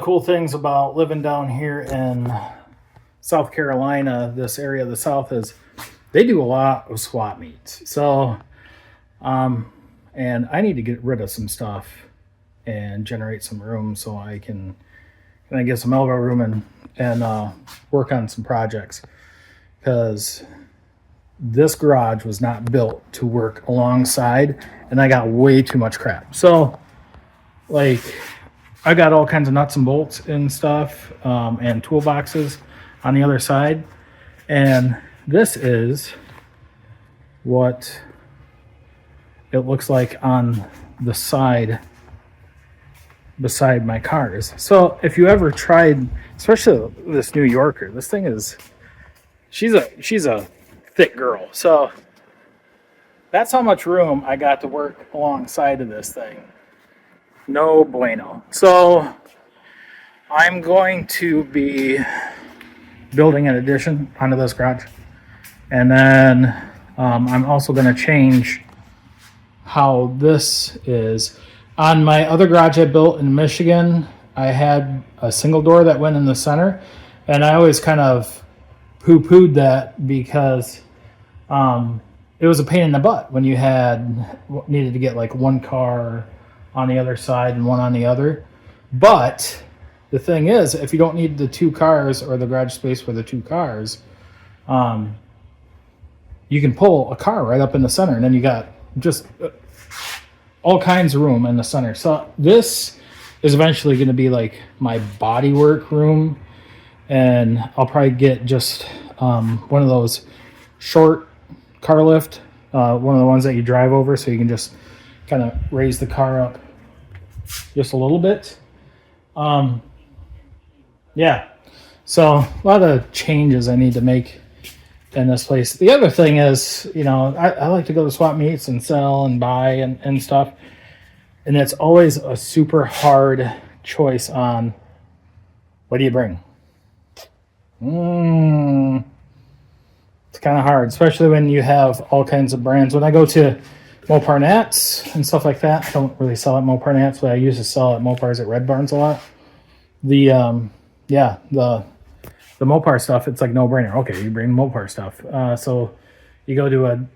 cool things about living down here in South Carolina, this area of the South, is they do a lot of swap meets. So, and I need to get rid of some stuff and generate some room so I get some elbow room and work on some projects, because this garage was not built to work alongside, and I got way too much crap. So, like, I got all kinds of nuts and bolts and stuff, and toolboxes on the other side. And this is what it looks like on the side beside my cars. So if you ever tried, especially this New Yorker, this thing is, she's a thick girl. So that's how much room I got to work alongside of this thing. No bueno. So I'm going to be building an addition onto this garage, and then I'm also going to change how this is. On my other garage I built in Michigan, I had a single door that went in the center, and I always kind of poo-pooed that because it was a pain in the butt when you needed to get like one car on the other side and one on the other. But the thing is, if you don't need the two cars or the garage space for the two cars, you can pull a car right up in the center, and then you got just all kinds of room in the center. So this is eventually going to be like my body work room, and I'll probably get just one of those short car lift, one of the ones that you drive over, so you can just kind of raise the car up just a little bit. Yeah, so a lot of changes I need to make in this place. The other thing is, I like to go to swap meets and sell and buy and stuff, and it's always a super hard choice on what do you bring. It's kind of hard, especially when you have all kinds of brands. When I go to Mopar Nats and stuff like that, I don't really sell at Mopar Nats, but I used to sell at Mopars at Red Barns a lot. The Mopar stuff, it's like no brainer. Okay, you bring Mopar stuff. So you go to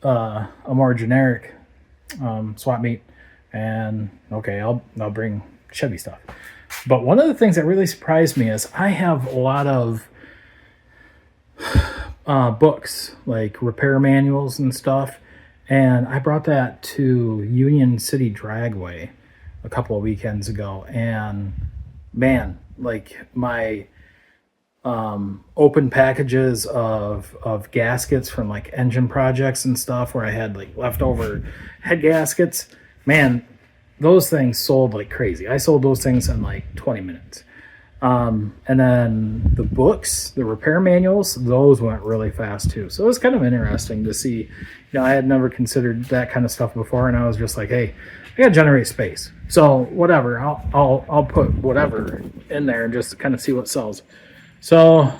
a more generic swap meet, and okay, I'll bring Chevy stuff. But one of the things that really surprised me is I have a lot of books, like repair manuals and stuff, and I brought that to Union City Dragway a couple of weekends ago, and man, like my open packages of gaskets from like engine projects and stuff where I had like leftover head gaskets, man, those things sold like crazy. I sold those things in like 20 minutes. And then the books, the repair manuals, those went really fast too. So it was kind of interesting to see. I had never considered that kind of stuff before, and I was just like, hey, I gotta generate space. So whatever, I'll put whatever in there and just kind of see what sells. So,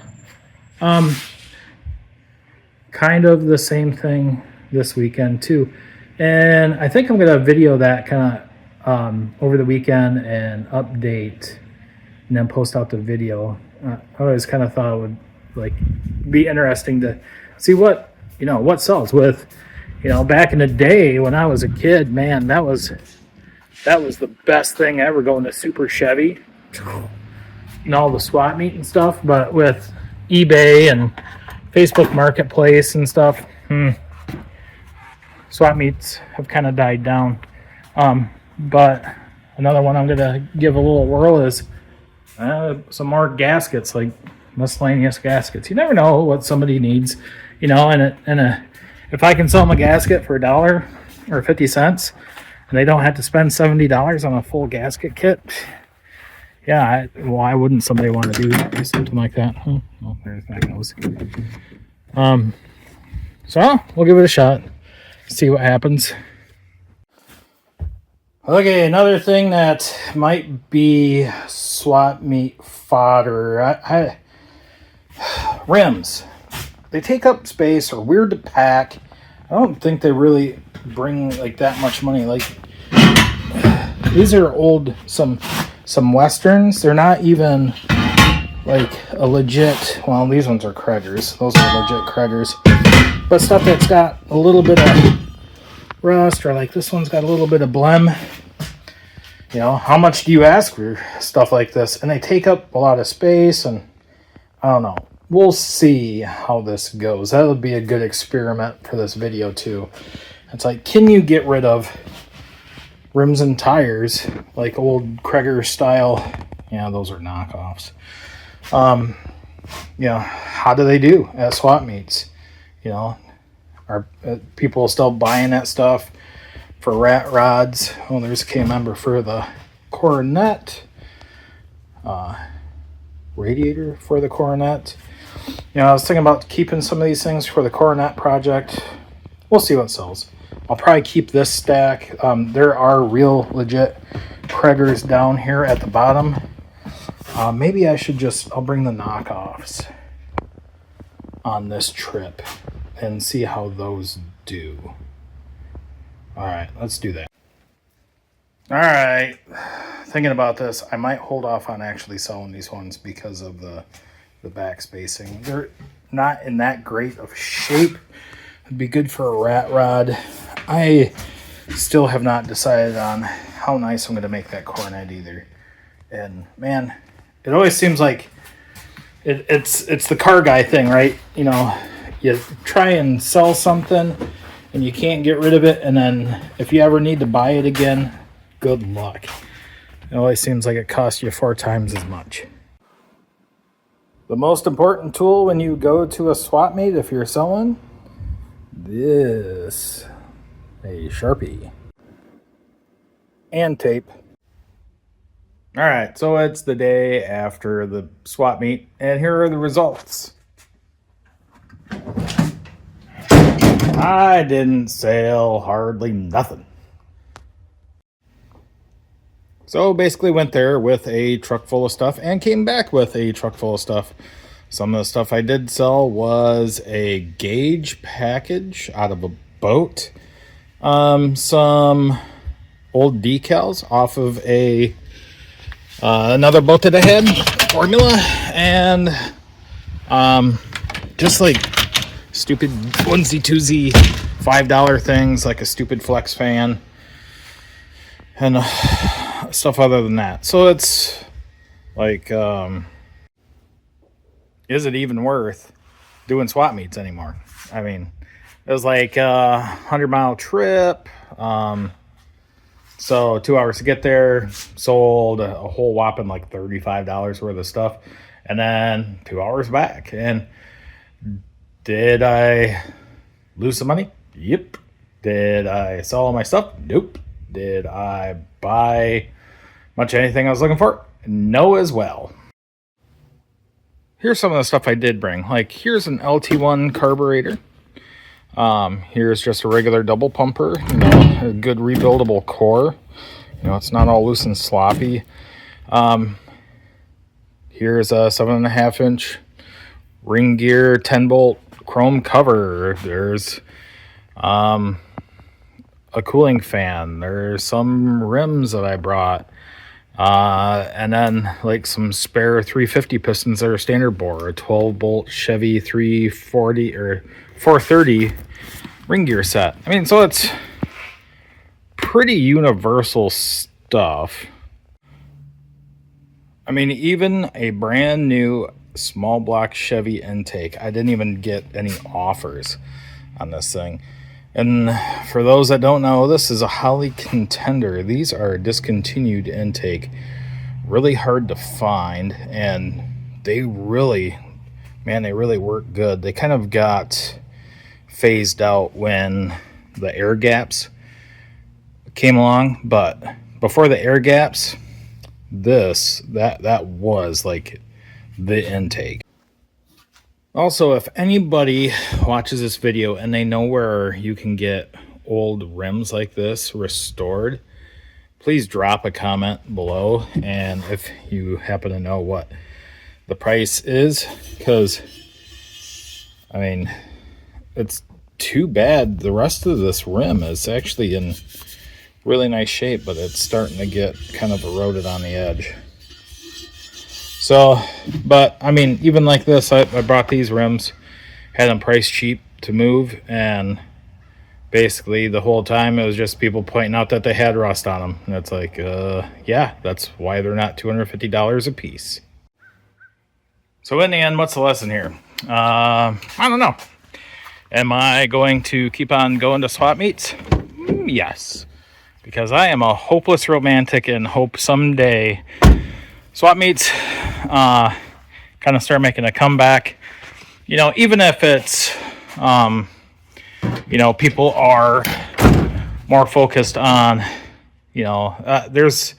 kind of the same thing this weekend too. And I think I'm gonna video that kind of over the weekend and update, and then post out the video. I always kind of thought it would like be interesting to see what sells. With back in the day when I was a kid, man, that was the best thing ever, going to Super Chevy and all the swap meet and stuff. But with eBay and Facebook Marketplace and stuff, swap meets have kind of died down. But another one I'm gonna give a little whirl is some more gaskets, like miscellaneous gaskets. You never know what somebody needs, and if I can sell them a gasket for $1 or 50 cents, and they don't have to spend $70 on a full gasket kit, yeah, why wouldn't somebody want to do something like that? Oh, there's that goes. So we'll give it a shot, see what happens. Okay, another thing that might be swap meet fodder. Rims. They take up space, or weird to pack. I don't think they really bring like that much money. Like, these are some some Westerns. They're not even like a legit, well, these ones are Kreggers. Those are legit Kreggers. But stuff that's got a little bit of rust, or like this one's got a little bit of blem. You know, how much do you ask for stuff like this? And they take up a lot of space, and I don't know. We'll see how this goes. That would be a good experiment for this video too. It's like, can you get rid of rims and tires like old Kreger style? Yeah, those are knockoffs. You know, how do they do at swap meets? You know, are people still buying that stuff for rat rods? Oh, there's a K member for the Coronet. Radiator for the Coronet. You know, I was thinking about keeping some of these things for the Coronet project. We'll see what sells. I'll probably keep this stack. There are real legit Kreggers down here at the bottom. Maybe I should I'll bring the knockoffs on this trip and see how those do. All right, let's do that. All right, thinking about this, I might hold off on actually selling these ones because of the back spacing. They're not in that great of shape. It'd be good for a rat rod. I still have not decided on how nice I'm going to make that Coronet either. And man, it always seems like it's the car guy thing, right? You know, you try and sell something and you can't get rid of it, and then if you ever need to buy it again, good luck. It always seems like it costs you 4 times as much. The most important tool when you go to a swap meet, if you're selling, a Sharpie and tape. All right, so it's the day after the swap meet, and here are the results. I didn't sell hardly nothing. So basically went there with a truck full of stuff and came back with a truck full of stuff. Some of the stuff I did sell was a gauge package out of a boat. Some old decals off of another boat that I had, Formula, and just like stupid onesie-twosie $5 things like a stupid flex fan and stuff other than that. So it's like, is it even worth doing swap meets anymore? I mean, it was like a 100-mile trip. So 2 hours to get there, sold a whole whopping like $35 worth of stuff, and then 2 hours back. And did I lose some money? Yep. Did I sell all my stuff? Nope. Did I buy much of anything I was looking for? No as well. Here's some of the stuff I did bring. Like, here's an LT1 carburetor. Here's just a regular double pumper, you know, a good rebuildable core. You know, it's not all loose and sloppy. Here's a 7.5-inch ring gear 10-bolt chrome cover. There's a cooling fan. There's some rims that I brought. And then like some spare 350 pistons that are standard bore, a 12-bolt Chevy 340 or 430 ring gear set. I mean, so it's pretty universal stuff. I mean, even a brand new small block Chevy intake, I didn't even get any offers on this thing. And for those that don't know, this is a Holley Contender. These are a discontinued intake. Really hard to find, and they really work good. They kind of got phased out when the air gaps came along, but before the air gaps, that was like the intake. Also, if anybody watches this video and they know where you can get old rims like this restored, please drop a comment below. And if you happen to know what the price is, because I mean, it's too bad the rest of this rim is actually in really nice shape, but it's starting to get kind of eroded on the edge. So, but I mean, even like this, I brought these rims, had them priced cheap to move, and basically the whole time it was just people pointing out that they had rust on them. And it's like, yeah, that's why they're not $250 a piece. So in the end, what's the lesson here? I don't know. Am I going to keep on going to swap meets? Yes, because I am a hopeless romantic and hope someday swap meets kind of start making a comeback. You know, even if it's, you know, people are more focused on, you know, there's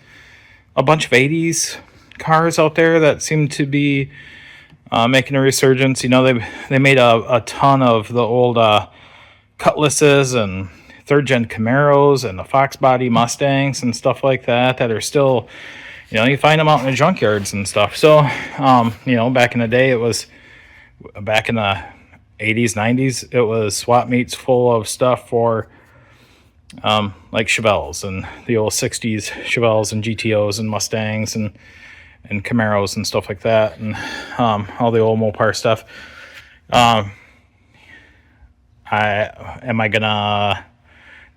a bunch of 80s cars out there that seem to be making a resurgence. You know, they made a ton of the old Cutlasses and third-gen Camaros and the Fox body Mustangs and stuff like that are still, you know, you find them out in the junkyards and stuff. So, you know, back in the day, it was, back in the 80s, 90s, it was swap meets full of stuff for like Chevelles and the old 60s Chevelles and GTOs and Mustangs and Camaros and stuff like that, and all the old Mopar stuff. Am I gonna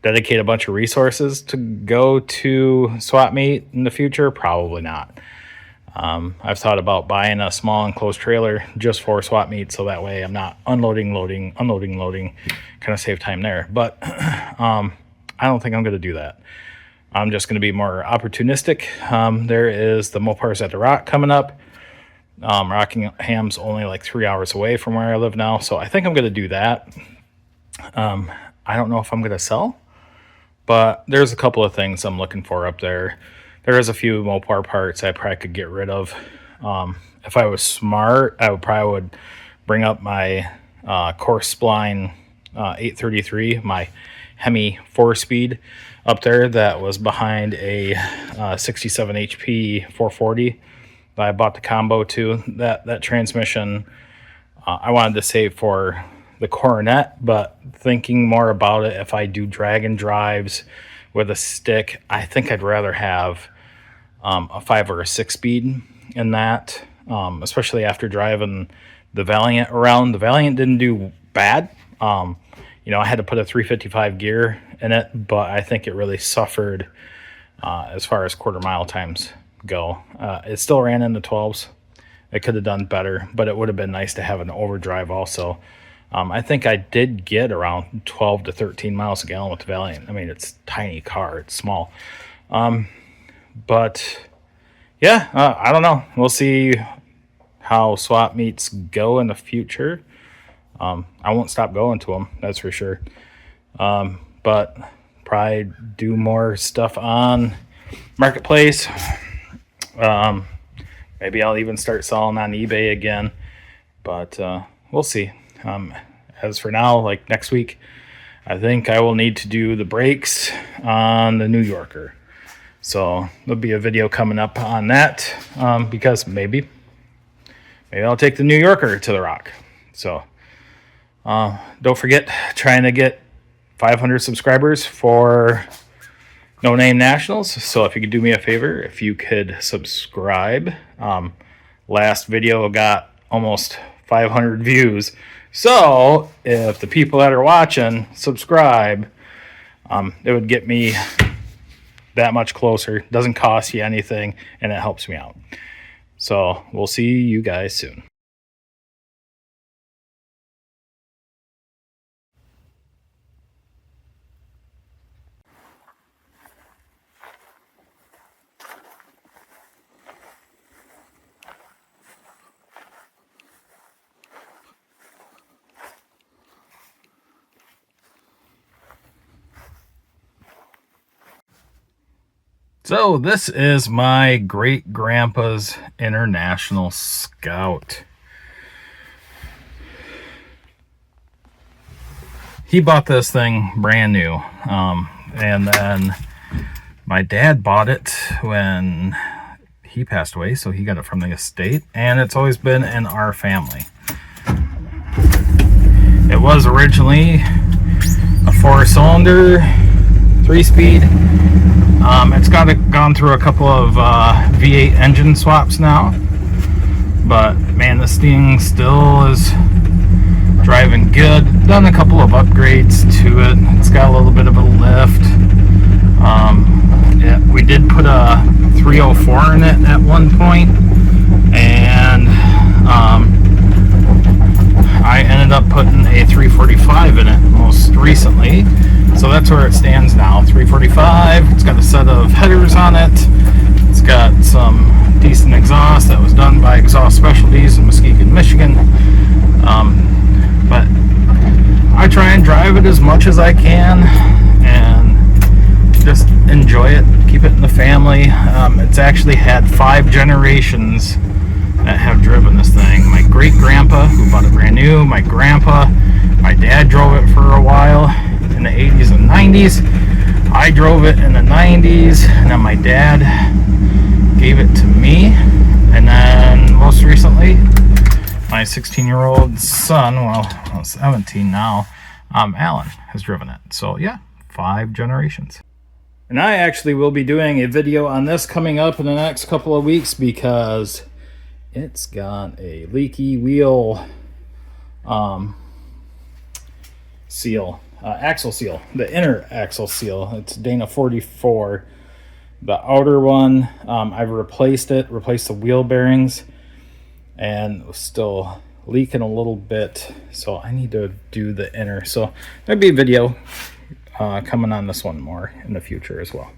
dedicate a bunch of resources to go to swap meet in the future? Probably not. I've thought about buying a small enclosed trailer just for swap meet, so that way I'm not unloading, loading, kind of save time there. But I don't think I'm going to do that. I'm just going to be more opportunistic. There is the Mopars at the Rock coming up. Rockingham's only like 3 hours away from where I live now, so I think I'm going to do that. I don't know if I'm going to sell, but there's a couple of things I'm looking for up there. There is a few Mopar parts I probably could get rid of. If I was smart, I would bring up my course spline 833, my Hemi 4-speed up there that was behind a 67 HP 440 that I bought the combo to. That transmission I wanted to save for the Coronet, but thinking more about it, if I do drag and drives with a stick, I think I'd rather have a 5 or a 6-speed in that, especially after driving the Valiant around. The Valiant didn't do bad. You know, I had to put a 355 gear in it, but I think it really suffered as far as quarter mile times go. It still ran in the 12s. It could have done better, but it would have been nice to have an overdrive also. I think I did get around 12 to 13 miles a gallon with the Valiant. I mean, it's a tiny car. It's small. But, yeah, I don't know. We'll see how swap meets go in the future. I won't stop going to them, that's for sure. But probably do more stuff on Marketplace. Maybe I'll even start selling on eBay again. But we'll see. As for now, like next week, I think I will need to do the brakes on the New Yorker. So there'll be a video coming up on that, because maybe I'll take the New Yorker to the Rock. So don't forget, trying to get 500 subscribers for No Name Nationals. So if you could do me a favor, if you could subscribe. Last video got almost 500 views. So if the people that are watching subscribe, it would get me that much closer. Doesn't cost you anything, and it helps me out. So we'll see you guys soon. So this is my great grandpa's International Scout. He bought this thing brand new, and then my dad bought it when he passed away, so he got it from the estate, and it's always been in our family. It was originally a 4-cylinder 3-speed. It's gone through a couple of V8 engine swaps now, but man, this thing still is driving good. Done a couple of upgrades to it. It's got a little bit of a lift. Yeah, we did put a 304 in it at one point, and I ended up putting a 345 in it most recently. So that's where it stands now, 345. It's got a set of headers on it. It's got some decent exhaust that was done by Exhaust Specialties in Muskegon, Michigan. But I try and drive it as much as I can and just enjoy it, keep it in the family. It's actually had 5 generations that have driven this thing. My great grandpa, who bought it brand new, my grandpa, my dad drove it for a while in the 80s and 90s. I drove it in the 90s, and then my dad gave it to me, and then most recently my 16-year-old son, well 17 now, Alan, has driven it. So yeah, 5 generations. And I actually will be doing a video on this coming up in the next couple of weeks because it's got a leaky wheel seal, axle seal, the inner axle seal. It's Dana 44. The outer one, I've replaced the wheel bearings, and it was still leaking a little bit, so I need to do the inner. So there'll be a video coming on this one more in the future as well.